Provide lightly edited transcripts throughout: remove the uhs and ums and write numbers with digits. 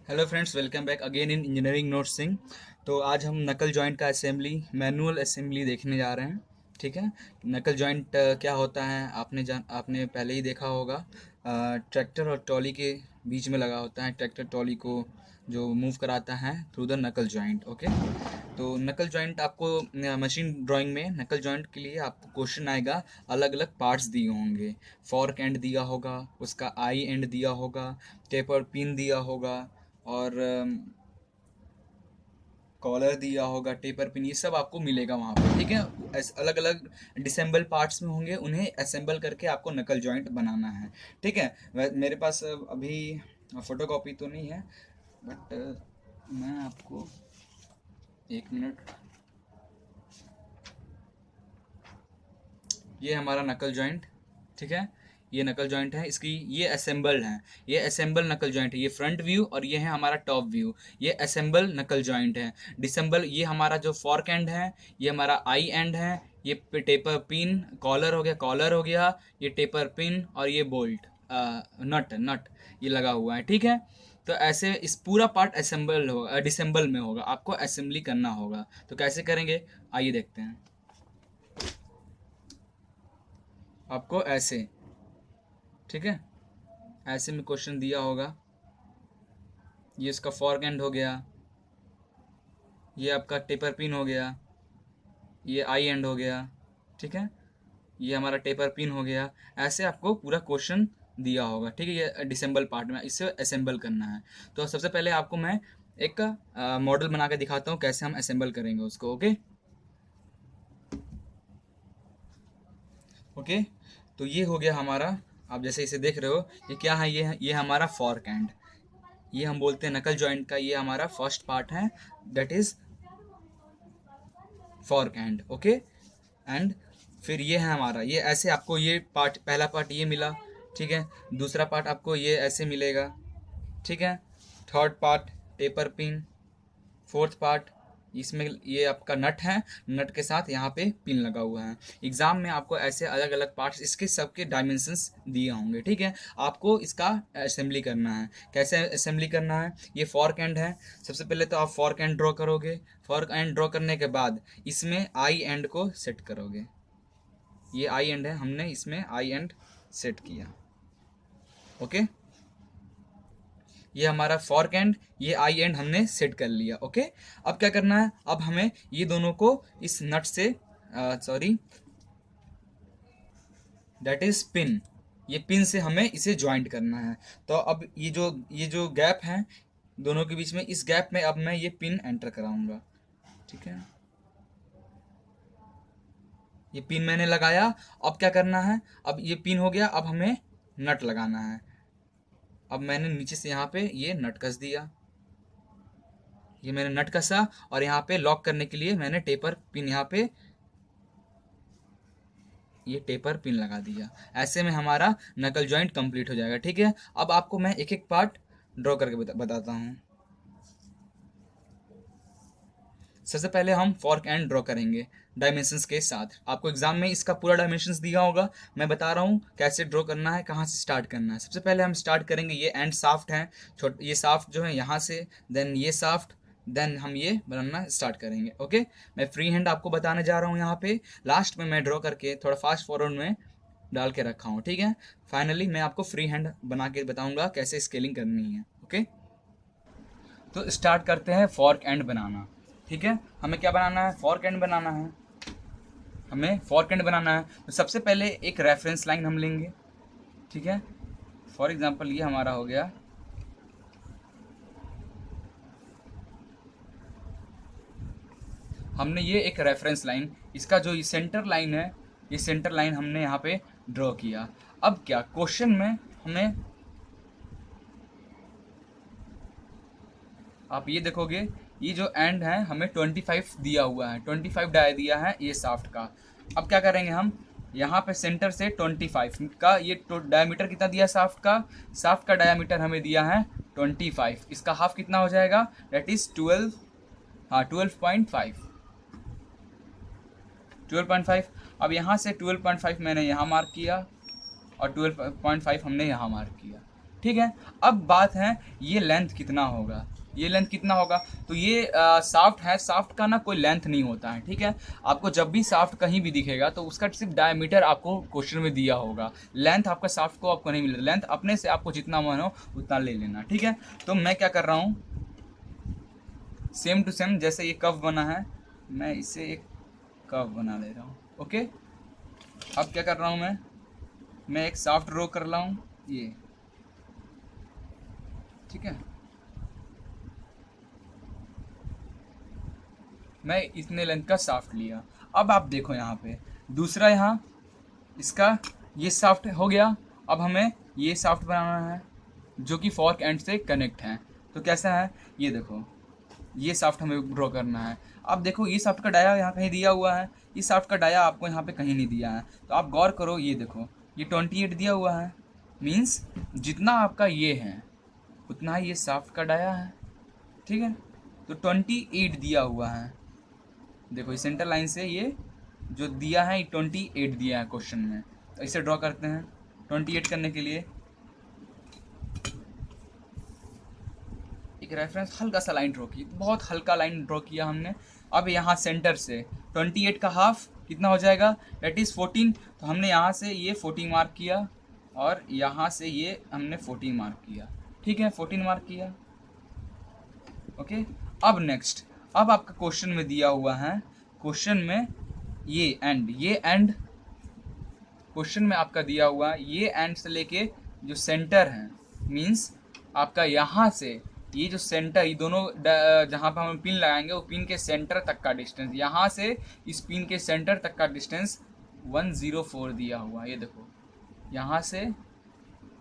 Hello friends, welcome back again in engineering notes Singh. तो आज हम नकल जॉइंट का असेंबली मैनुअल असेंबली देखने जा रहे हैं। ठीक है। नकल जॉइंट क्या होता है आपने पहले ही देखा होगा। ट्रैक्टर और ट्रॉली के बीच में लगा होता है। ट्रैक्टर ट्रॉली को जो मूव कराता है थ्रू द नकल जॉइंट। ओके। तो नकल जॉइंट आपको मशीन ड्राइंग में नकल जॉइंट के लिए आपको क्वेश्चन आएगा। अलग अलग पार्ट्स दिए होंगे। फॉर्क एंड दिया होगा, उसका आई एंड दिया होगा, टेपर पिन दिया होगा, और कॉलर दिया होगा, टेपर पिन, ये सब आपको मिलेगा वहाँ पे। ठीक है। अलग अलग डिसेंबल पार्ट्स में होंगे, उन्हें असेंबल करके आपको नकल जॉइंट बनाना है। ठीक है। मेरे पास अभी फोटो कॉपी तो नहीं है, बट मैं आपको एक मिनट। ये हमारा नकल जॉइंट। ठीक है। ये नकल जॉइंट है, इसकी ये असेंबल है। ये असेंबल नकल जॉइंट है। ये फ्रंट व्यू और ये है हमारा टॉप व्यू। ये असेंबल नकल जॉइंट है। डिसेंबल ये हमारा जो फॉर्क एंड है, ये हमारा आई एंड है। ये टेपर पिन, कॉलर हो गया, ये टेपर पिन और ये बोल्ट, नट नट ये लगा हुआ है। ठीक है। तो ऐसे इस पूरा पार्ट असेंबल होगा, डिसेंबल में होगा। आपको असेंबली करना होगा। तो कैसे करेंगे, आइए देखते हैं। आपको ऐसे, ठीक है, ऐसे में क्वेश्चन दिया होगा। ये इसका फॉरक एंड हो गया, ये आपका टेपर पिन हो गया, ये आई एंड हो गया। ठीक है। ये हमारा टेपर पिन हो गया। ऐसे आपको पूरा क्वेश्चन दिया होगा। ठीक है। ये डिसेंबल पार्ट में इससे असेंबल करना है। तो सबसे पहले आपको मैं एक मॉडल बना के दिखाता हूँ कैसे हम असेंबल करेंगे उसको। ओके। ओके। तो ये हो गया हमारा। आप जैसे इसे देख रहे हो, ये क्या है, ये हमारा फॉर्क एंड। ये हम बोलते हैं नकल जॉइंट का, ये हमारा फर्स्ट पार्ट है, that is fork and. Okay. And फिर ये है हमारा, ये ऐसे आपको ये पार्ट, पहला पार्ट ये मिला। ठीक है। दूसरा पार्ट आपको ये ऐसे मिलेगा। ठीक है। Third part taper pin. Fourth part इसमें ये आपका नट है, नट के साथ यहाँ पे पिन लगा हुआ है। एग्जाम में आपको ऐसे अलग अलग पार्ट्स, इसके सबके डायमेंशंस दिए होंगे। ठीक है। आपको इसका असेंबली करना है। कैसे असेंबली करना है, ये फॉर्क एंड है। सबसे पहले तो आप फॉर्क एंड ड्रॉ करोगे। फॉर्क एंड ड्रॉ करने के बाद इसमें आई एंड को सेट करोगे। ये आई एंड है, हमने इसमें आई एंड सेट किया। ओके। ये हमारा फॉर्क एंड, ये आई एंड हमने सेट कर लिया। ओके। अब क्या करना है, अब हमें ये दोनों को इस नट से, सॉरी, दैट इज पिन, ये पिन से हमें इसे ज्वाइंट करना है। तो अब ये जो गैप है दोनों के बीच में, इस गैप में अब मैं ये पिन एंटर कराऊंगा। ठीक है। ये पिन मैंने लगाया। अब क्या करना है, अब ये पिन हो गया, अब हमें नट लगाना है। अब मैंने नीचे से यहाँ पे ये नट कस दिया। ये मैंने नट कसा, और यहाँ पे लॉक करने के लिए मैंने टेपर पिन, यहाँ पे ये टेपर पिन लगा दिया। ऐसे में हमारा नकल जॉइंट कंप्लीट हो जाएगा। ठीक है। अब आपको मैं एक एक पार्ट ड्रॉ करके बताता हूँ। सबसे पहले हम फॉर्क एंड ड्रॉ करेंगे डायमेंशंस के साथ। आपको एग्जाम में इसका पूरा डायमेंशंस दिया होगा। मैं बता रहा हूँ कैसे ड्रॉ करना है, कहाँ से स्टार्ट करना है। सबसे पहले हम स्टार्ट करेंगे, ये एंड साफ्ट है, ये साफ्ट जो है यहाँ से, देन ये साफ्ट, देन हम ये बनाना स्टार्ट करेंगे। ओके। मैं फ्री हैंड आपको बताने जा रहा हूँ यहाँ पे। लास्ट में मैं ड्रॉ करके थोड़ा फास्ट फॉरवर्ड में डाल के रखा हूँ। ठीक है। फाइनली मैं आपको फ्री हैंड बना के बताऊंगा कैसे स्केलिंग करनी है। ओके। तो स्टार्ट करते हैं फॉर्क एंड बनाना। ठीक है। हमें क्या बनाना है, फॉर्क एंड बनाना है। हमें फॉर्क एंड बनाना है तो सबसे पहले एक रेफरेंस लाइन हम लेंगे। ठीक है। फॉर एग्जांपल ये हमारा हो गया, हमने ये एक रेफरेंस लाइन, इसका जो ये सेंटर लाइन है, ये सेंटर लाइन हमने यहाँ पे ड्रॉ किया। अब क्या क्वेश्चन में हमें, आप ये देखोगे, ये जो एंड है हमें 25 दिया हुआ है, 25 डाया दिया है ये साफ्ट का। अब क्या करेंगे हम, यहाँ पे सेंटर से 25 का ये डायमीटर कितना दिया साफ्ट का, साफ्ट का डायमीटर हमें दिया है 25। इसका हाफ कितना हो जाएगा, डेट इज 12, हाँ 12.5, 12.5। अब यहाँ से 12.5 मैंने यहाँ मार्क किया और 12.5 हमने यहाँ मार्क किया। ठीक है। अब बात है ये लेंथ कितना होगा, ये लेंथ कितना होगा। तो ये साफ्ट है, साफ्ट का ना कोई लेंथ नहीं होता है, ठीक है। आपको जब भी साफ्ट कहीं भी दिखेगा तो उसका सिर्फ डायमीटर आपको क्वेश्चन में दिया होगा, लेंथ आपका साफ्ट को आपको नहीं मिलेगा। लेंथ अपने से आपको जितना मन हो उतना ले लेना, ठीक है। तो मैं क्या कर रहा हूँ, सेम टू सेम जैसे ये कर्व बना है मैं इसे एक कर्व बना ले रहा हूँ, ओके। अब क्या कर रहा हूँ मैं एक साफ्ट ड्रॉ कर रहा हूँ ये, ठीक है। मैं इतने लेंथ का साफ्ट लिया। अब आप देखो यहाँ पे दूसरा, यहाँ इसका ये साफ्ट हो गया। अब हमें ये साफ्ट बनाना है जो कि फॉर्क एंड से कनेक्ट है। तो कैसा है ये देखो, ये साफ्ट हमें ड्रॉ करना है। अब देखो ये साफ्ट का डाया यहाँ कहीं दिया हुआ है, इस साफ्ट का डाया आपको यहाँ पे कहीं नहीं दिया है। तो आप गौर करो, ये देखो ये 28 दिया हुआ है, मीन्स जितना आपका ये है उतना ही ये साफ्ट का डाया है, ठीक है। तो 28 दिया हुआ है, देखो इस सेंटर लाइन से ये जो दिया है 28 दिया है क्वेश्चन में। तो इसे ड्रॉ करते हैं। 28 करने के लिए एक रेफरेंस हल्का सा लाइन ड्रॉ किया, बहुत हल्का लाइन ड्रॉ किया हमने। अब यहाँ सेंटर से 28 का हाफ कितना हो जाएगा, दैट इज़ 14। तो हमने यहाँ से ये 14 मार्क किया और यहाँ से ये हमने 14 मार्क किया, ठीक है। 14 मार्क किया, ओके। अब नेक्स्ट, अब आपका क्वेश्चन में दिया हुआ है, क्वेश्चन में ये एंड क्वेश्चन में आपका दिया हुआ है ये एंड से लेके जो सेंटर है, मीन्स आपका यहाँ से ये जो सेंटर, ये दोनों जहाँ पर हम पिन लगाएंगे वो पिन के सेंटर तक का डिस्टेंस, यहाँ से इस पिन के सेंटर तक का डिस्टेंस 104 दिया हुआ है। ये देखो यहाँ से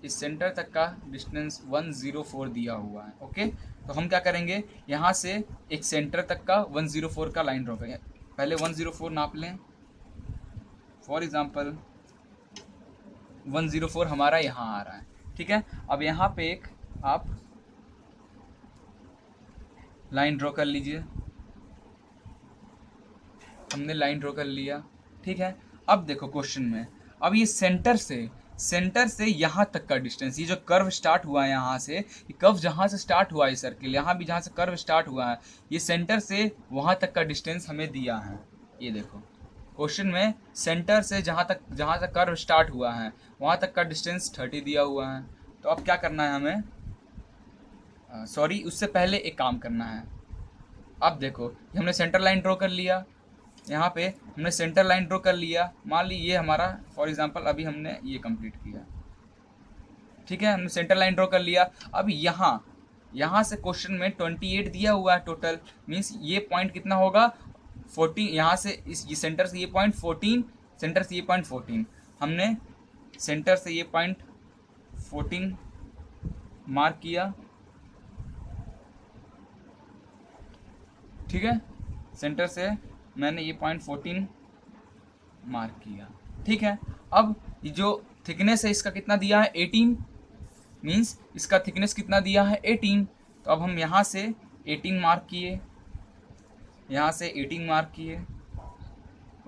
इस सेंटर तक का डिस्टेंस 104 दिया हुआ है, ओके। तो हम क्या करेंगे, यहाँ से एक सेंटर तक का 104 का लाइन ड्रॉ करेंगे। पहले 104 नाप लें, फॉर एग्जांपल 104 हमारा यहाँ आ रहा है, ठीक है। अब यहाँ पे एक आप लाइन ड्रॉ कर लीजिए, हमने लाइन ड्रॉ कर लिया, ठीक है। अब देखो क्वेश्चन में, अब ये सेंटर से यहाँ तक का डिस्टेंस, ये जो कर्व स्टार्ट हुआ है यहाँ से, ये कर्व जहाँ से स्टार्ट हुआ है सर्किल, यहाँ भी जहाँ से कर्व स्टार्ट हुआ है, ये सेंटर से वहाँ तक का डिस्टेंस हमें दिया है। ये देखो क्वेश्चन में सेंटर से जहाँ से कर्व स्टार्ट हुआ है वहाँ तक का डिस्टेंस 30 दिया हुआ है। तो अब क्या करना है हमें, सॉरी उससे पहले एक काम करना है। अब देखो हमने सेंटर लाइन ड्रॉ कर लिया, यहाँ पे हमने सेंटर लाइन ड्रॉ कर लिया। मान ली ये हमारा फॉर एग्जांपल अभी हमने ये कंप्लीट किया, ठीक है। हमने सेंटर लाइन ड्रॉ कर लिया। अब यहाँ से क्वेश्चन में 28 दिया हुआ है टोटल, मीन्स ये पॉइंट कितना होगा 14। यहाँ से ये सेंटर से ये पॉइंट 14, सेंटर से ये पॉइंट 14, हमने सेंटर से ये पॉइंट 14 मार्क किया, ठीक है। सेंटर से मैंने ये पॉइंट 14 मार्क किया, ठीक है। अब जो थिकनेस है इसका कितना दिया है 18, मीन्स इसका थिकनेस कितना दिया है 18। तो अब हम यहाँ से 18 मार्क किए, यहाँ से 18 मार्क किए,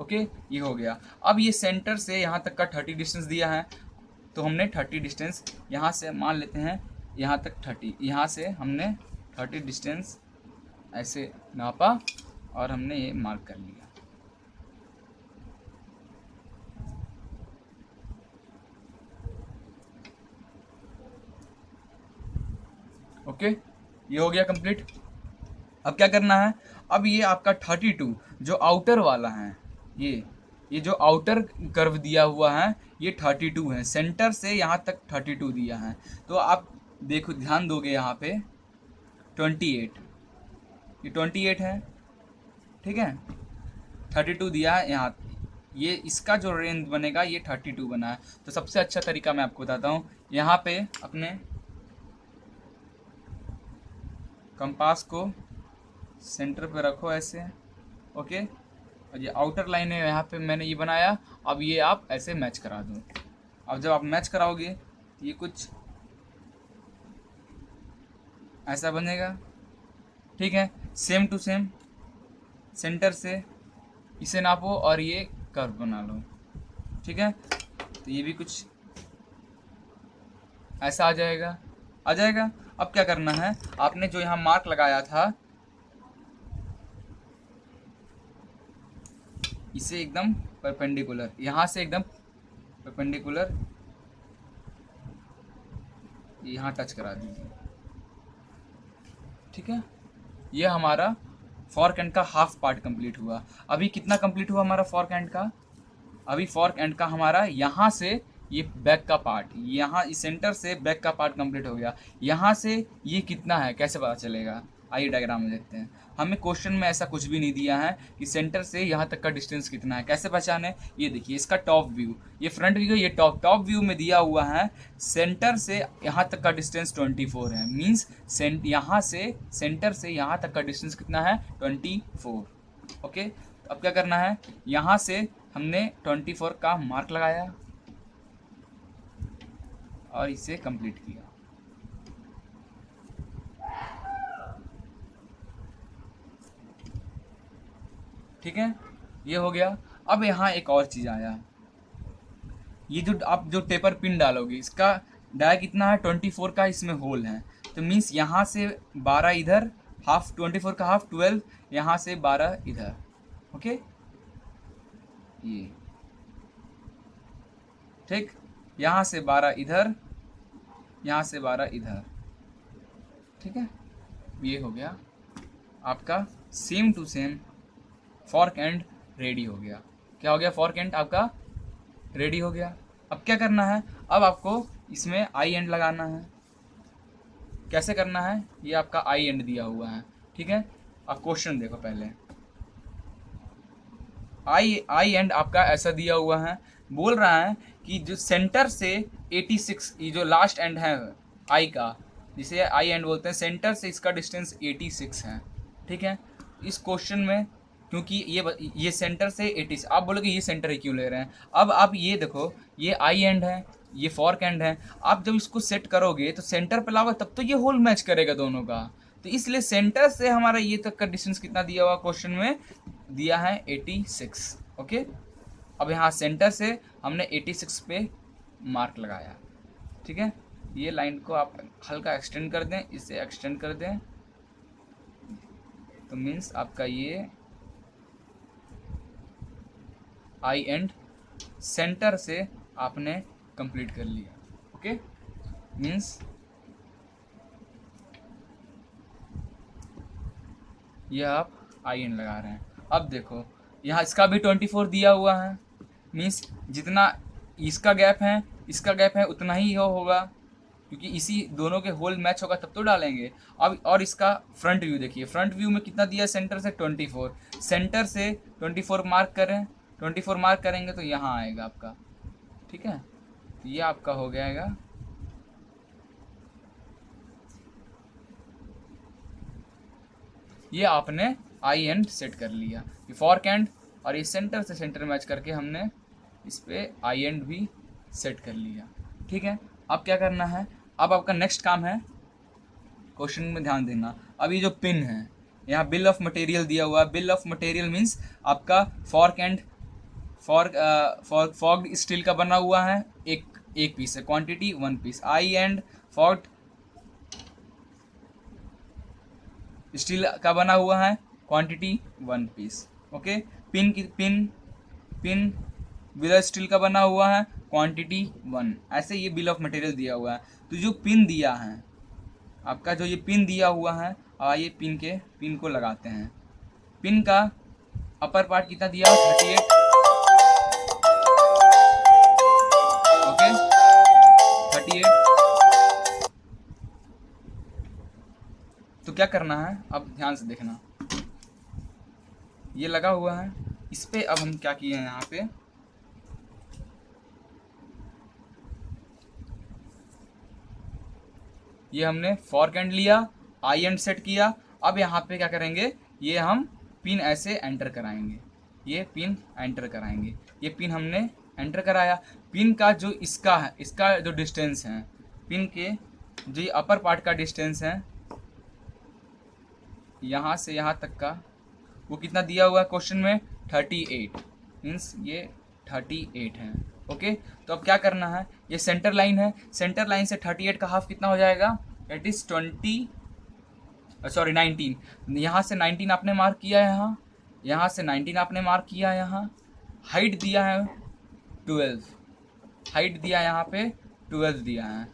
ओके। ये हो गया। अब ये सेंटर से यहाँ तक का 30 डिस्टेंस दिया है, तो हमने 30 डिस्टेंस यहाँ से मान लेते हैं, यहाँ तक 30, यहाँ से हमने 30 डिस्टेंस ऐसे नापा और हमने ये मार्क कर लिया, ओके। ये हो गया कंप्लीट। अब क्या करना है, अब ये आपका 32 जो आउटर वाला है, ये जो आउटर कर्व दिया हुआ है ये 32 है, सेंटर से यहाँ तक 32 दिया है। तो आप देखो ध्यान दोगे यहाँ पे 28, ये 28 है, ठीक है। 32 दिया है यहाँ, ये इसका जो रेंज बनेगा ये 32 बना है। तो सबसे अच्छा तरीका मैं आपको बताता हूँ, यहाँ पे अपने कंपास को सेंटर पे रखो ऐसे, ओके। और ये आउटर लाइन है यहाँ पे मैंने ये बनाया, अब ये आप ऐसे मैच करा दो। अब जब आप मैच कराओगे ये कुछ ऐसा बनेगा, ठीक है। सेम टू सेम सेंटर से इसे नापो और ये कर्व बना लो, ठीक है। तो ये भी कुछ ऐसा आ जाएगा, आ जाएगा। अब क्या करना है, आपने जो यहाँ मार्क लगाया था इसे एकदम परपेंडिकुलर, यहाँ से एकदम परपेंडिकुलर यहाँ टच करा दीजिए। ठीक है, ये हमारा फॉर्क एंड का हाफ पार्ट कंप्लीट हुआ। अभी कितना कंप्लीट हुआ हमारा फॉर्क एंड का, अभी फॉर्क एंड का हमारा यहाँ से ये बैक का पार्ट, यहाँ इस सेंटर से बैक का पार्ट कंप्लीट हो गया। यहाँ से ये कितना है कैसे पता चलेगा, आइए डायग्राम में देखते हैं। हमें क्वेश्चन में ऐसा कुछ भी नहीं दिया है कि सेंटर से यहाँ तक का डिस्टेंस कितना है, कैसे पहचाने। ये देखिए इसका टॉप व्यू, ये फ्रंट व्यू है, ये टॉप व्यू में दिया हुआ है सेंटर से यहाँ तक का डिस्टेंस 24 है। मीन्स यहाँ से सेंटर से यहाँ तक का डिस्टेंस कितना है 24। ओके, अब क्या करना है, यहाँ से हमने 24 का मार्क लगाया और इसे कंप्लीट किया। ठीक है, ये हो गया। अब यहाँ एक और चीज़ आया, ये जो आप जो टेपर पिन डालोगे इसका डाया कितना है 24 का, इसमें होल है। तो मीन्स यहाँ से 12 इधर, हाफ 24 का हाफ 12, यहाँ से 12 इधर। ओके, ये ठीक, यहाँ से 12 इधर, यहाँ से 12 इधर। ठीक है, ये हो गया आपका same to same fork end ready हो गया। क्या हो गया, फॉर्क एंड आपका रेडी हो गया। अब क्या करना है, अब आपको इसमें आई एंड लगाना है। कैसे करना है, ये आपका आई एंड दिया हुआ है। ठीक है, आप क्वेश्चन देखो पहले। आई एंड आपका ऐसा दिया हुआ है, बोल रहा है कि जो सेंटर से 86, ये जो लास्ट एंड है आई का, जिसे आई एंड बोलते हैं, सेंटर से इसका डिस्टेंस 86 है। ठीक है, इस क्वेश्चन में क्योंकि ये सेंटर से 80, आप बोलोगे ये सेंटर ही क्यों ले रहे हैं। अब आप ये देखो, ये आई एंड है, ये फॉर्क एंड है। आप जब इसको सेट करोगे तो सेंटर पे लाओगे तब तो ये होल मैच करेगा दोनों का। तो इसलिए सेंटर से हमारा ये तक का डिस्टेंस कितना दिया हुआ क्वेश्चन में, दिया है 86। ओके, अब यहाँ सेंटर से हमने 86 पे मार्क लगाया। ठीक है, ये लाइन को आप हल्का एक्सटेंड कर दें, इसे एक्सटेंड कर दें, तो मीन्स आपका ये आई एंड सेंटर से आपने कंप्लीट कर लिया। ओके, मीन्स ये आप आई एंड लगा रहे हैं। अब देखो यहाँ इसका भी 24 दिया हुआ है, मीन्स जितना इसका गैप है इसका गैप है उतना ही होगा, क्योंकि इसी दोनों के होल मैच होगा तब तो डालेंगे। अब और इसका फ्रंट व्यू देखिए, फ्रंट व्यू में कितना दिया है, सेंटर से 24, सेंटर से 24 मार्क करें, 24 मार्क करेंगे तो यहाँ आएगा आपका। ठीक है, तो ये आपका हो जाएगा ये आपने आई एंड सेट कर लिया, ये फॉर्क एंड, और ये सेंटर से सेंटर मैच करके हमने इस पे आई एंड भी सेट कर लिया। ठीक है, अब क्या करना है, अब आपका नेक्स्ट काम है, क्वेश्चन में ध्यान देना। अब ये जो पिन है, यहाँ बिल ऑफ मटेरियल दिया हुआ है। बिल ऑफ मटेरियल मीन्स आपका फॉर्क एंड फॉर्क्ड स्टील का बना हुआ है, एक पीस है, quantity 1 piece. Eye and forked steel का बना हुआ है, quantity 1 piece. Okay, pin with steel का बना हुआ है, क्वांटिटी 1। ऐसे ये बिल ऑफ मटेरियल दिया हुआ है। तो जो पिन दिया है आपका, जो ये पिन दिया हुआ है, आइए पिन को लगाते हैं। पिन का अपर पार्ट कितना दिया है, 38। ओके, 38। तो क्या करना है, अब ध्यान से देखना, ये लगा हुआ है इस पे। अब हम क्या किए हैं, यहाँ पे ये हमने फॉर्क एंड लिया, आई एंड सेट किया। अब यहाँ पे क्या करेंगे, ये हम पिन ऐसे एंटर कराएंगे, ये पिन एंटर कराएंगे, ये पिन हमने एंटर कराया। पिन का जो इसका है, इसका जो डिस्टेंस है, पिन के जो ये अपर पार्ट का डिस्टेंस है यहाँ से यहाँ तक का, वो कितना दिया हुआ है क्वेश्चन में, 38। मीन्स ये 38 है। ओके, तो अब क्या करना है, ये सेंटर लाइन है, सेंटर लाइन से 38 का हाफ कितना हो जाएगा, इट इज़ 19, यहाँ से 19 आपने मार्क किया है, यहाँ से 19 आपने मार्क किया है, यहाँ हाइट दिया है 12, हाइट दिया यहाँ पे 12 दिया है,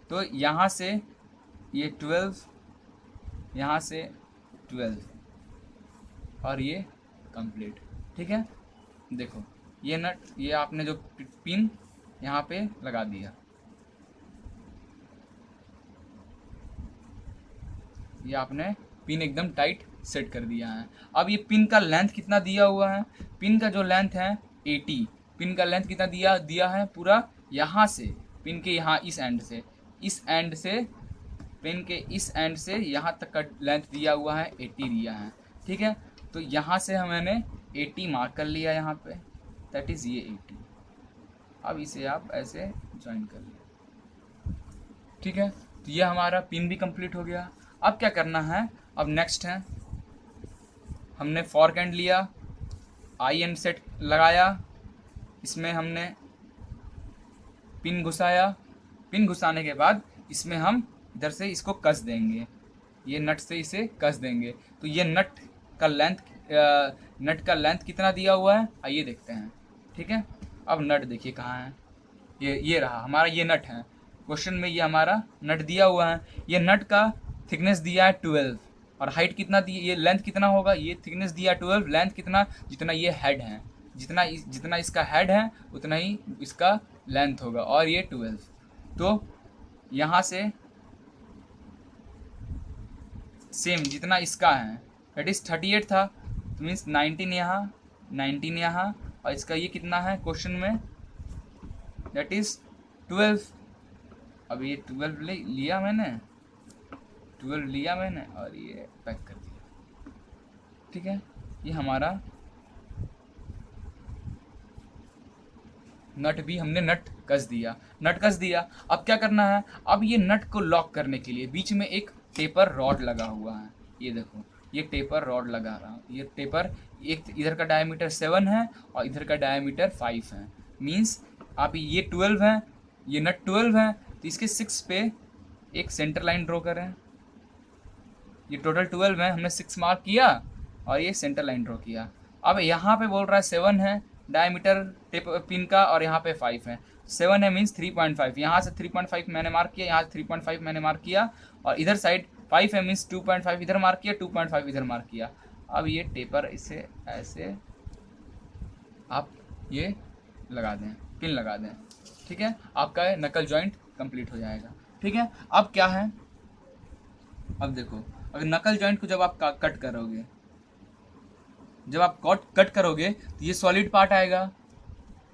तो यहाँ से ये 12, यहाँ से 12 और ये कंप्लीट। ठीक है, देखो ये नट, ये आपने जो पिन यहाँ पे लगा दिया, ये आपने पिन एकदम टाइट सेट कर दिया है। अब ये पिन का लेंथ कितना दिया हुआ है, पिन का जो लेंथ है 80, पिन का लेंथ कितना दिया है पूरा, यहाँ से पिन के यहाँ इस एंड से पिन के इस एंड से यहाँ तक का लेंथ दिया हुआ है 80 दिया है। ठीक है, तो यहाँ से मैंने 80 मार्क कर लिया यहाँ पे, दैट इज़ ये 80। अब इसे आप ऐसे ज्वाइन कर लिया। ठीक है, तो ये हमारा पिन भी कंप्लीट हो गया। अब क्या करना है, अब नेक्स्ट है, हमने फॉर्क एंड लिया, आई एंड सेट लगाया, इसमें हमने पिन घुसाया, पिन घुसाने के बाद इसमें हम इधर से इसको कस देंगे, ये नट से इसे कस देंगे। तो ये नट का लेंथ कितना दिया हुआ है, आइए देखते हैं। ठीक है, अब नट देखिए कहाँ है, ये रहा हमारा, ये नट है क्वेश्चन में, ये हमारा नट दिया हुआ है। ये नट का थिकनेस दिया है 12 और हाइट कितना दी, ये लेंथ कितना होगा, ये थिकनेस दिया 12, लेंथ कितना, जितना ये हेड है, जितना इसका हेड है उतना ही इसका लेंथ होगा, और ये 12। तो यहाँ से सेम जितना इसका है, दैट इज़ 38 था, तो मीन्स 19 यहाँ, 19 यहाँ, और इसका ये कितना है क्वेश्चन में, दैट इज़ 12। अब ये 12 लिया मैंने, 12 लिया मैंने और ये पैक कर दिया। ठीक है, ये हमारा नट भी हमने नट कस दिया। अब क्या करना है, अब ये नट को लॉक करने के लिए बीच में एक टेपर रॉड लगा हुआ है, ये देखो ये टेपर रॉड लगा रहा हूँ, ये टेपर, एक इधर का डायमीटर 7 है और इधर का डायमीटर 5 है, मीन्स आप ये 12 है, ये नट 12 है, तो इसके 6 पे एक सेंटर लाइन ड्रॉ करें। ये टोटल 12 है, हमने 6 मार्क किया और ये सेंटर लाइन ड्रॉ किया। अब यहाँ पे बोल रहा है 7 है डायमीटर टेप पिन का और यहाँ पे 5 है, 7 है मीन्स 3.5, यहाँ से 3.5 मैंने मार्क किया, यहाँ से 3.5 मैंने मार्क किया, और इधर साइड 5 है मीन्स 2.5 इधर मार्क किया, 2.5 इधर मार्क किया। अब ये टेपर इसे ऐसे आप ये लगा दें, पिन लगा दें। ठीक है, आपका नकल जॉइंट कंप्लीट हो जाएगा। ठीक है, अब क्या है, अब देखो अगर नकल जॉइंट को जब आप कट करोगे, जब आप कट करोगे तो ये सॉलिड पार्ट आएगा,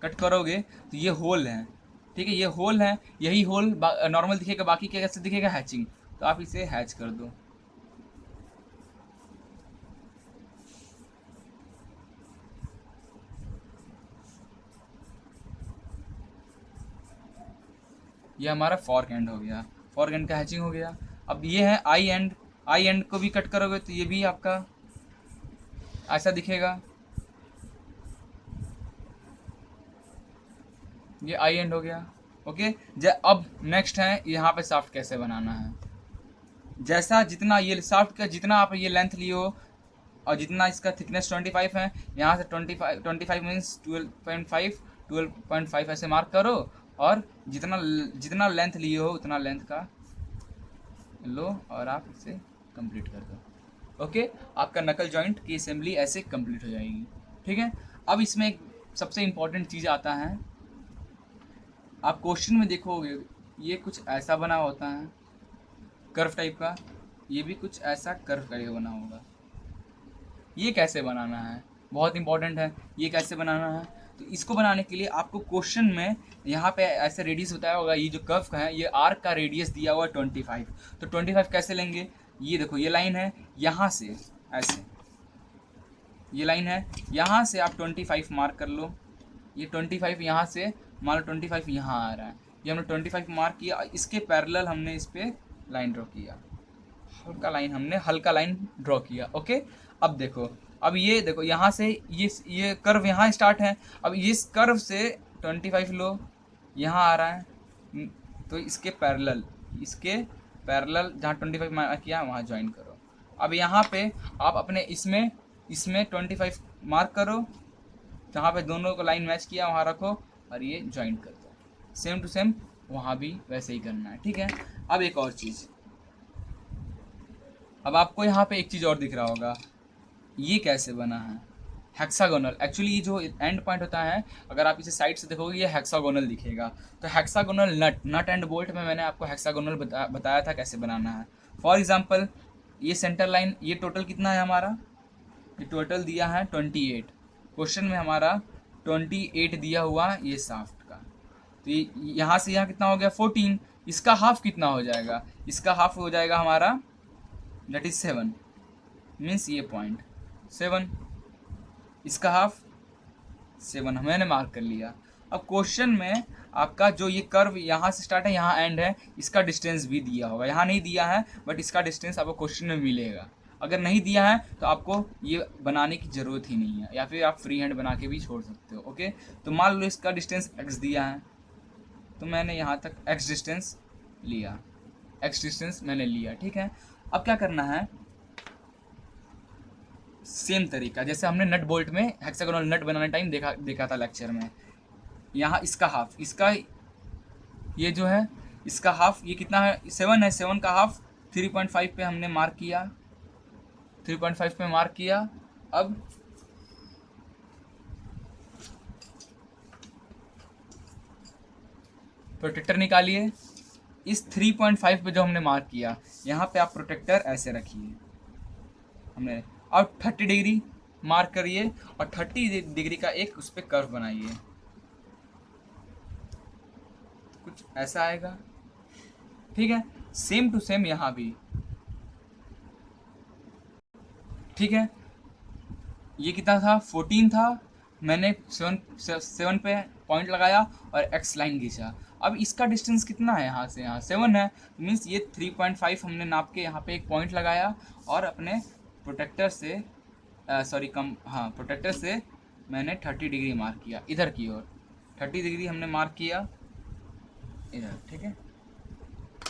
कट करोगे तो ये होल है। ठीक है, ये होल है, यही होल नॉर्मल दिखेगा, बाकी क्या कैसे दिखेगा, हैचिंग, तो आप इसे हैच कर दो। ये हमारा फॉर्क एंड हो गया, फॉर्क एंड का हैचिंग हो गया। अब ये है आई एंड, आई एंड को भी कट करोगे तो ये भी आपका ऐसा दिखेगा, ये आई एंड हो गया। ओके, अब नेक्स्ट है यहाँ पे शाफ्ट कैसे बनाना है। जैसा जितना ये शाफ्ट का जितना आप ये लेंथ लिए हो और जितना इसका थिकनेस 25 है, यहाँ से 25 मीन्स 12.5 ऐसे मार्क करो, और जितना लेंथ लिए हो उतना लेंथ का लो और आप इसे कंप्लीट कर दो। ओके, आपका नकल जॉइंट की असेंबली ऐसे कंप्लीट हो जाएगी। ठीक है, अब इसमें एक सबसे इम्पॉर्टेंट चीज़ आता है, आप क्वेश्चन में देखोगे ये कुछ ऐसा बना होता है कर्व टाइप का, ये भी कुछ ऐसा कर्व टाइप बना होगा। ये कैसे बनाना है, बहुत इंपॉर्टेंट है, ये कैसे बनाना है। तो इसको बनाने के लिए आपको क्वेश्चन में यहाँ पे ऐसे रेडियस बताया होगा, ये जो कर्व का है ये आर्क का रेडियस दिया हुआ है 25, तो 25 कैसे लेंगे, ये देखो ये लाइन है, यहाँ से ऐसे ये लाइन है, यहाँ से आप 25 मार्क कर लो, ये 25 यहाँ से मान लो 25 यहाँ आ रहा है, ये हमने 25 मार्क किया, इसके पैरेलल हमने इस पर लाइन ड्रॉ किया, हल्का लाइन ड्रॉ किया। ओके, अब देखो, अब ये देखो यहाँ से ये कर्व यहाँ स्टार्ट है, अब इस कर्व से 25 लो, यहाँ आ रहा है, तो इसके पैरेलल जहाँ 25 मार्क किया वहाँ ज्वाइन करो। अब यहाँ पे आप अपने इसमें 25 मार्क करो, जहाँ पे दोनों को लाइन मैच किया वहाँ रखो और ये ज्वाइन कर दो। सेम टू सेम वहाँ भी वैसे ही करना है, ठीक है। अब एक और चीज़, अब आपको यहाँ पे एक चीज़ और दिख रहा होगा, ये कैसे बना है, हेक्सागोनल। एक्चुअली ये जो एंड पॉइंट होता है, अगर आप इसे साइड से देखोगे ये हेक्सागोनल दिखेगा। तो हेक्सागोनल नट एंड बोल्ट में मैंने आपको हेक्सागोनल बताया था कैसे बनाना है। फॉर एग्जांपल ये सेंटर लाइन, ये टोटल कितना है हमारा, ये टोटल दिया है 28। क्वेश्चन में हमारा 28 दिया हुआ ये शाफ्ट का, तो ये यहाँ से यहाँ कितना हो गया 14। इसका हाफ कितना हो जाएगा, इसका हाफ हो जाएगा हमारा दैट इज 7, मीन्स ये पॉइंट 7, इसका हाफ 7 मैंने मार्क कर लिया। अब क्वेश्चन में आपका जो ये कर्व यहाँ से स्टार्ट है यहाँ एंड है, इसका डिस्टेंस भी दिया होगा, यहाँ नहीं दिया है बट इसका डिस्टेंस आपको क्वेश्चन में मिलेगा। अगर नहीं दिया है तो आपको ये बनाने की ज़रूरत ही नहीं है, या फिर आप फ्री हैंड बना के भी छोड़ सकते हो। ओके, तो मान लो इसका डिस्टेंस x दिया है, तो मैंने यहाँ तक x डिस्टेंस मैंने लिया, ठीक है। अब क्या करना है, सेम तरीका जैसे हमने नट बोल्ट में हेक्सागोनल नट बनाने टाइम देखा था लेक्चर में। यहाँ इसका हाफ, इसका ये जो है इसका हाफ, ये कितना है 7 है, 7 का हाफ 3.5 पे हमने मार्क किया, 3.5 पे मार्क किया। अब प्रोटेक्टर निकालिए, इस 3.5 पे जो हमने मार्क किया यहाँ पे आप प्रोटेक्टर ऐसे रखिए हमने। अब 30 डिग्री मार्क करिए और 30 डिग्री का एक उस पर कर्व बनाइए, कुछ ऐसा आएगा, ठीक है। सेम टू सेम यहाँ भी, ठीक है। ये कितना था 14 था, मैंने 7 पे पॉइंट लगाया और x लाइन खींचा। अब इसका डिस्टेंस कितना है, यहाँ से यहाँ 7 है, मीन्स ये 3.5 हमने नाप के यहाँ पे एक पॉइंट लगाया और अपने प्रोटेक्टर से प्रोटेक्टर से मैंने 30 डिग्री मार्क किया इधर की ओर, 30 डिग्री हमने मार्क किया इधर, ठीक है।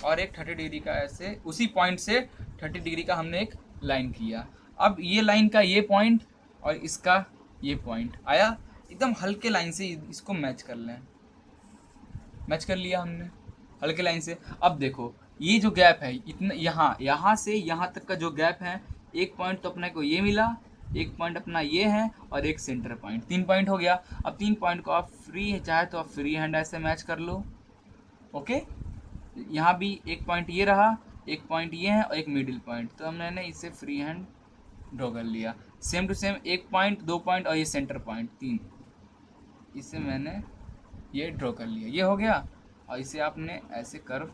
और एक 30 डिग्री का ऐसे उसी पॉइंट से 30 डिग्री का हमने एक लाइन किया। अब ये लाइन का ये पॉइंट और इसका ये पॉइंट आया, एकदम हल्के लाइन से इसको मैच कर लें, मैच कर लिया हमने हल्के लाइन से। अब देखो ये जो गैप है इतना, यहाँ से यहाँ तक का जो गैप है, एक पॉइंट तो अपने को ये मिला, एक पॉइंट अपना ये है और एक सेंटर पॉइंट, 3 पॉइंट हो गया। अब 3 पॉइंट को आप फ्री चाहे तो आप फ्री हैंड ऐसे मैच कर लो। ओके, यहाँ भी एक पॉइंट ये रहा, एक पॉइंट ये है और एक मिडिल पॉइंट, तो हमने इसे फ्री हैंड ड्रॉ कर लिया। Same to same 1 point 2 point और ये सेंटर पॉइंट 3, इसे मैंने ये ड्रॉ कर लिया, ये हो गया। और इसे आपने ऐसे कर्व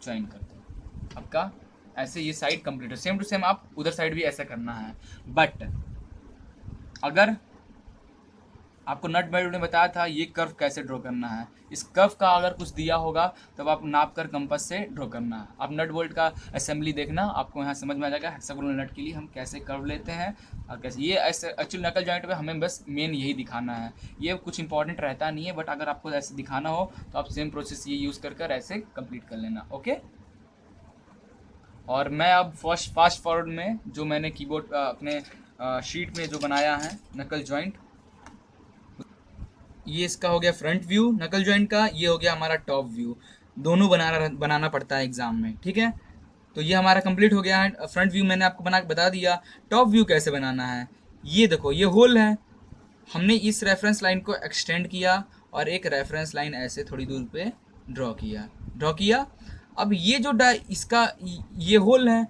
ज्वाइन कर दो, आपका ऐसे ये साइड कंप्लीट है। सेम टू सेम आप उधर साइड भी ऐसा करना है। बट अगर आपको नट बोल्ट ने बताया था ये कर्व कैसे ड्रॉ करना है, इस कर्व का अगर कुछ दिया होगा तब आप नाप कर कंपास से ड्रॉ करना है। आप नट बोल्ट का असेंबली देखना, आपको यहाँ समझ में आ जाएगा हेक्सागोनल नट के लिए हम कैसे कर्व लेते हैं और कैसे ये ऐसे। एक्चुअली नकल जॉइंट पे हमें बस मेन यही दिखाना है, ये कुछ इंपॉर्टेंट रहता नहीं है, बट अगर आपको ऐसे दिखाना हो तो आप सेम प्रोसेस ये यूज़ कर ऐसे कंप्लीट कर लेना। ओके, और मैं अब फास्ट फॉरवर्ड में जो मैंने कीबोर्ड अपने शीट में जो बनाया है नकल जॉइंट, ये इसका हो गया फ्रंट व्यू नकल जॉइंट का, ये हो गया हमारा टॉप व्यू। दोनों बनाना पड़ता है एग्जाम में, ठीक है। तो ये हमारा कंप्लीट हो गया है। फ्रंट व्यू मैंने आपको बना के बता दिया। टॉप व्यू कैसे बनाना है, ये देखो ये होल है, हमने इस रेफरेंस लाइन को एक्सटेंड किया और एक रेफरेंस लाइन ऐसे थोड़ी दूर पे ड्रॉ किया। अब ये जो इसका ये होल है,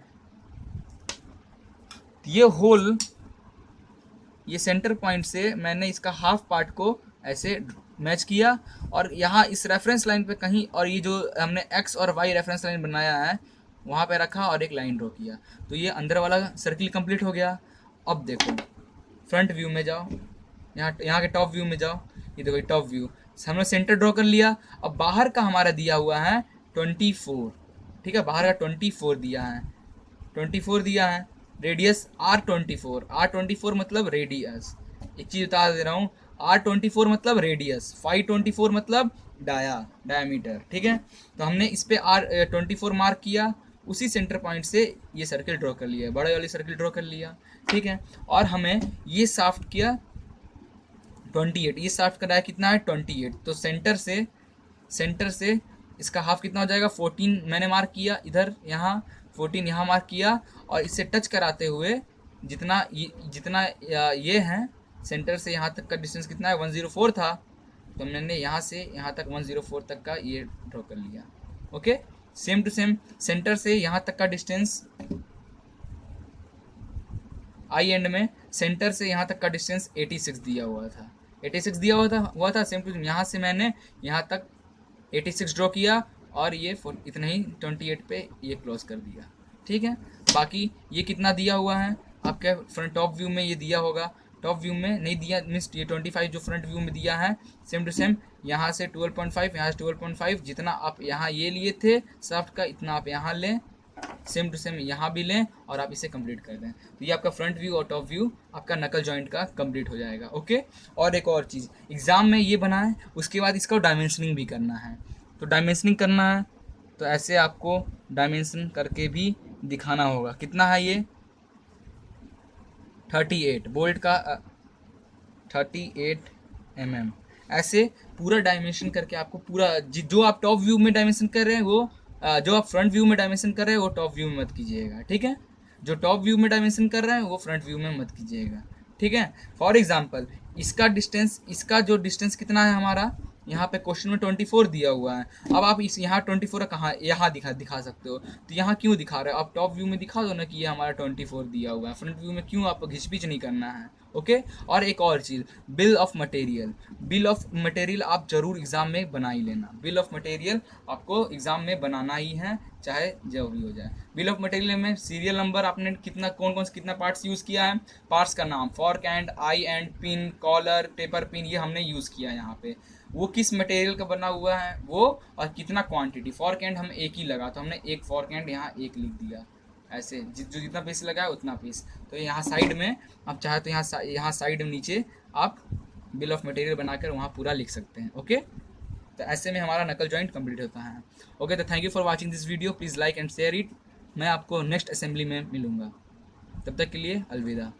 ये सेंटर पॉइंट से मैंने इसका हाफ पार्ट को ऐसे मैच किया और यहाँ इस रेफरेंस लाइन पे कहीं, और ये जो हमने एक्स और वाई रेफरेंस लाइन बनाया है वहाँ पे रखा और एक लाइन ड्रॉ किया, तो ये अंदर वाला सर्किल कंप्लीट हो गया। अब देखो फ्रंट व्यू में जाओ, यहाँ के टॉप व्यू में जाओ, ये देखो टॉप व्यू हमने सेंटर ड्रॉ कर लिया। अब बाहर का हमारा दिया हुआ है 24, ठीक है, बाहर का 24 दिया है, रेडियस R24 मतलब रेडियस। एक चीज़ बता दे रहा हूँ, R24 मतलब रेडियस, 524 मतलब डायामीटर, ठीक है। तो हमने इस पे R24 मार्क किया, उसी सेंटर पॉइंट से ये सर्किल ड्रॉ कर लिया, बड़े वाली सर्किल ड्रॉ कर लिया, ठीक है। और हमें ये शाफ्ट किया 28, ये शाफ्ट का डाया कितना है 28, तो सेंटर से इसका हाफ कितना हो जाएगा 14 मैंने मार्क किया इधर, यहाँ 14 यहाँ मार्क किया, और इससे टच कराते हुए जितना ये है सेंटर से यहाँ तक का डिस्टेंस कितना है 104 था, तो मैंने यहाँ से यहाँ तक 104 तक का ये ड्रॉ कर लिया। Okay, same to same centre से यहाँ तक का डिस्टेंस आई एंड में, सेंटर से यहाँ तक का डिस्टेंस 86 दिया हुआ था, 86 दिया हुआ था सेम टू सेम। यहाँ से मैंने यहाँ तक 86 ड्रॉ किया, और ये इतना ही 28 पे ये क्लोज कर दिया, ठीक है। बाकी ये कितना दिया हुआ है आपके फ्रंट टॉप व्यू में, ये दिया होगा, टॉप व्यू में नहीं दिया मीन्स ये 25 जो फ्रंट व्यू में दिया है, सेम टू सेम यहाँ से 12.5, यहाँ से 12.5, जितना आप यहाँ ये लिए थे शाफ्ट का इतना आप यहाँ लें, सेम टू सेम यहाँ भी लें, और आप इसे कंप्लीट कर दें, तो ये आपका फ्रंट व्यू और टॉप व्यू आपका नकल जॉइंट का कंप्लीट हो जाएगा। ओके, और एक और चीज़ एग्जाम में ये बना है, उसके बाद इसका डायमेंशनिंग भी करना है, तो डायमेंशनिंग करना है तो ऐसे आपको डायमेंशन करके भी दिखाना होगा। कितना है ये 38 बोल्ट का 38 mm, ऐसे पूरा डायमेंशन करके आपको पूरा जो आप टॉप व्यू में डायमेंशन कर रहे हैं वो जो आप फ्रंट व्यू में डायमेंशन कर रहे हैं वो टॉप व्यू में मत कीजिएगा, ठीक है। जो टॉप व्यू में डायमेंशन कर रहे हैं वो फ्रंट व्यू में मत कीजिएगा, ठीक है। फॉर एग्जांपल इसका जो डिस्टेंस कितना है हमारा, यहाँ पे क्वेश्चन में 24 दिया हुआ है। अब आप इस यहाँ 24 कहाँ यहाँ दिखा सकते हो, तो यहाँ क्यों दिखा रहे हो, आप टॉप व्यू में दिखा दो ना कि ये हमारा 24 दिया हुआ है, फ्रंट व्यू में क्यों आपको घिचपिच नहीं करना है। ओके, और एक और चीज़, बिल ऑफ मटेरियल आप जरूर एग्जाम में बना ही लेना। बिल ऑफ मटेरियल आपको एग्जाम में बनाना ही है, चाहे जो भी हो जाए। बिल ऑफ मटेरियल में सीरियल नंबर आपने कौन से कितना पार्ट्स यूज़ किया है, पार्ट्स का नाम, fork end, eye end, pin, collar, taper pin, ये हमने यूज़ किया यहाँ पे। वो किस मटेरियल का बना हुआ है वो, और कितना क्वांटिटी। फॉर्क एंड हम एक ही लगा, तो हमने एक फॉर्क एंड यहाँ एक लिख दिया, ऐसे जो जितना पीस लगा है उतना पीस। तो यहाँ साइड में आप चाहे तो यहाँ साइड में नीचे आप बिल ऑफ मटेरियल बनाकर वहाँ पूरा लिख सकते हैं। ओके, तो ऐसे में हमारा नकल जॉइंट कंप्लीट होता है। ओके, तो thank you for watching this video, please like and share it. मैं आपको नेक्स्ट असेंबली में मिलूँगा, तब तक के लिए अलविदा।